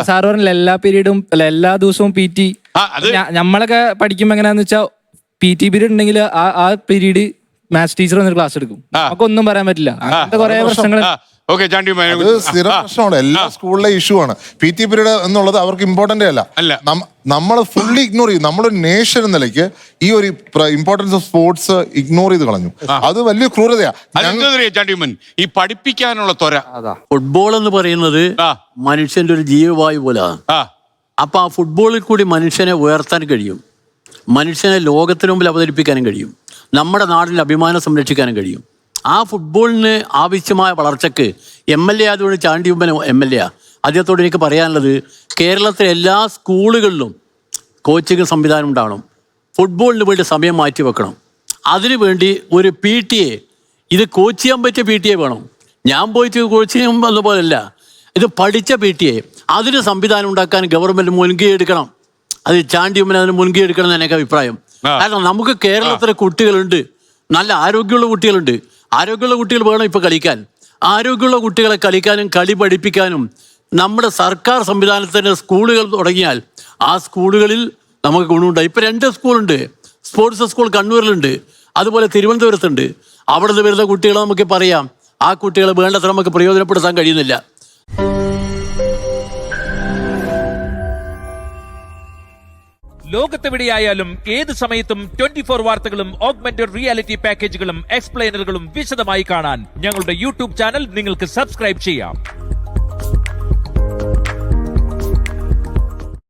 Sir പറഞ്ഞില്ല എല്ലാ പീരീഡും അല്ല എല്ലാ ദിവസവും PT. നമ്മളൊക്കെ പഠിക്കുമ്പോ എങ്ങനെയാന്ന് വെച്ചാൽ PT പീരീഡ് ഉണ്ടെങ്കിൽ ആ പീരീഡ് മാത്സ് ടീച്ചർ വന്നൊരു ക്ലാസ് എടുക്കും. നമുക്കൊന്നും പറയാൻ പറ്റില്ല. അങ്ങനത്തെ കുറെ പ്രശ്നങ്ങൾ സ്ഥിരം പ്രശ്നമാണ്. എല്ലാ സ്കൂളിലെ ഇഷ്യൂ ആണ്. PT പീരീഡ് എന്നുള്ളത് അവർക്ക് ഇമ്പോർട്ടന്റ് അല്ല. നമ്മൾ ഫുള്ളി ഇഗ്നോർ ചെയ്യും. നമ്മളൊരു നേഷൻ എന്ന നിലയ്ക്ക് ഈ ഒരു ഇമ്പോർട്ടൻസ് ഓഫ് സ്പോർട്സ് ഇഗ്നോർ ചെയ്ത് കളഞ്ഞു. അത് വലിയ ക്രൂരതയാ. ഈ പഠിപ്പിക്കാനുള്ള ത്വര. ഫുട്ബോൾ എന്ന് പറയുന്നത് മനുഷ്യന്റെ ഒരു ജീവവായു പോലാണ്. അപ്പൊ ആ ഫുട്ബോളിൽ കൂടി മനുഷ്യനെ ഉയർത്താൻ കഴിയും, മനുഷ്യനെ ലോകത്തിന് മുമ്പിൽ അവതരിപ്പിക്കാനും കഴിയും, നമ്മുടെ നാടിന്റെ അഭിമാനം സംരക്ഷിക്കാനും കഴിയും. ആ ഫുട്ബോളിന് ആവശ്യമായ വളർച്ചയ്ക്ക് MLA ആയതുകൊണ്ട് ചാണ്ടിയുമ്പൻ MLA അദ്ദേഹത്തോട് എനിക്ക് പറയാനുള്ളത്, കേരളത്തിലെ എല്ലാ സ്കൂളുകളിലും കോച്ചിങ് സംവിധാനം ഉണ്ടാവണം. ഫുട്ബോളിന് വേണ്ടി സമയം മാറ്റി വെക്കണം. അതിനുവേണ്ടി ഒരു PTA, ഇത് കോച്ച് ചെയ്യാൻ പറ്റിയ PTA വേണം. ഞാൻ പോയിട്ട് കോച്ച് ചെയ്യുന്ന പോലല്ല, ഇത് പഠിച്ച PTA. അതിന് സംവിധാനം ഉണ്ടാക്കാൻ ഗവൺമെന്റ് മുൻകൈ എടുക്കണം. അത് ചാണ്ടിയുമ്പൻ അതിന് മുൻകൈ എടുക്കണം എന്ന് എനിക്ക് അഭിപ്രായം. കാരണം നമുക്ക് കേരളത്തിലെ കുട്ടികളുണ്ട്, നല്ല ആരോഗ്യമുള്ള കുട്ടികളുണ്ട്. ആരോഗ്യമുള്ള കുട്ടികൾ വേണം ഇപ്പൊ കളിക്കാൻ. ആരോഗ്യമുള്ള കുട്ടികളെ കളിക്കാനും കളി പഠിപ്പിക്കാനും നമ്മുടെ സർക്കാർ സംവിധാനത്തിന്റെ സ്കൂളുകൾ തുടങ്ങിയാൽ ആ സ്കൂളുകളിൽ നമുക്ക് ഗുണമുണ്ടായി. ഇപ്പൊ 2 സ്കൂളുണ്ട്. സ്പോർട്സ് സ്കൂൾ കണ്ണൂരിലുണ്ട്, അതുപോലെ തിരുവനന്തപുരത്തുണ്ട്. അവിടെ നിന്ന് വരുന്ന കുട്ടികളെ നമുക്ക് പറയാം, ആ കുട്ടികളെ വേണ്ടത്ര നമുക്ക് പ്രയോജനപ്പെടുത്താൻ കഴിയുന്നില്ല. ലോകത്തെവിടെയായാലും ഏത് സമയത്തും 24 വാർത്തകളും ഓഗ്മെന്റഡ് റിയാലിറ്റി പാക്കേജുകളും എക്സ്പ്ലെയിനറുകളും വിശദമായി കാണാൻ ഞങ്ങളുടെ YouTube ചാനൽ നിങ്ങൾക്ക് സബ്സ്ക്രൈബ് ചെയ്യാം.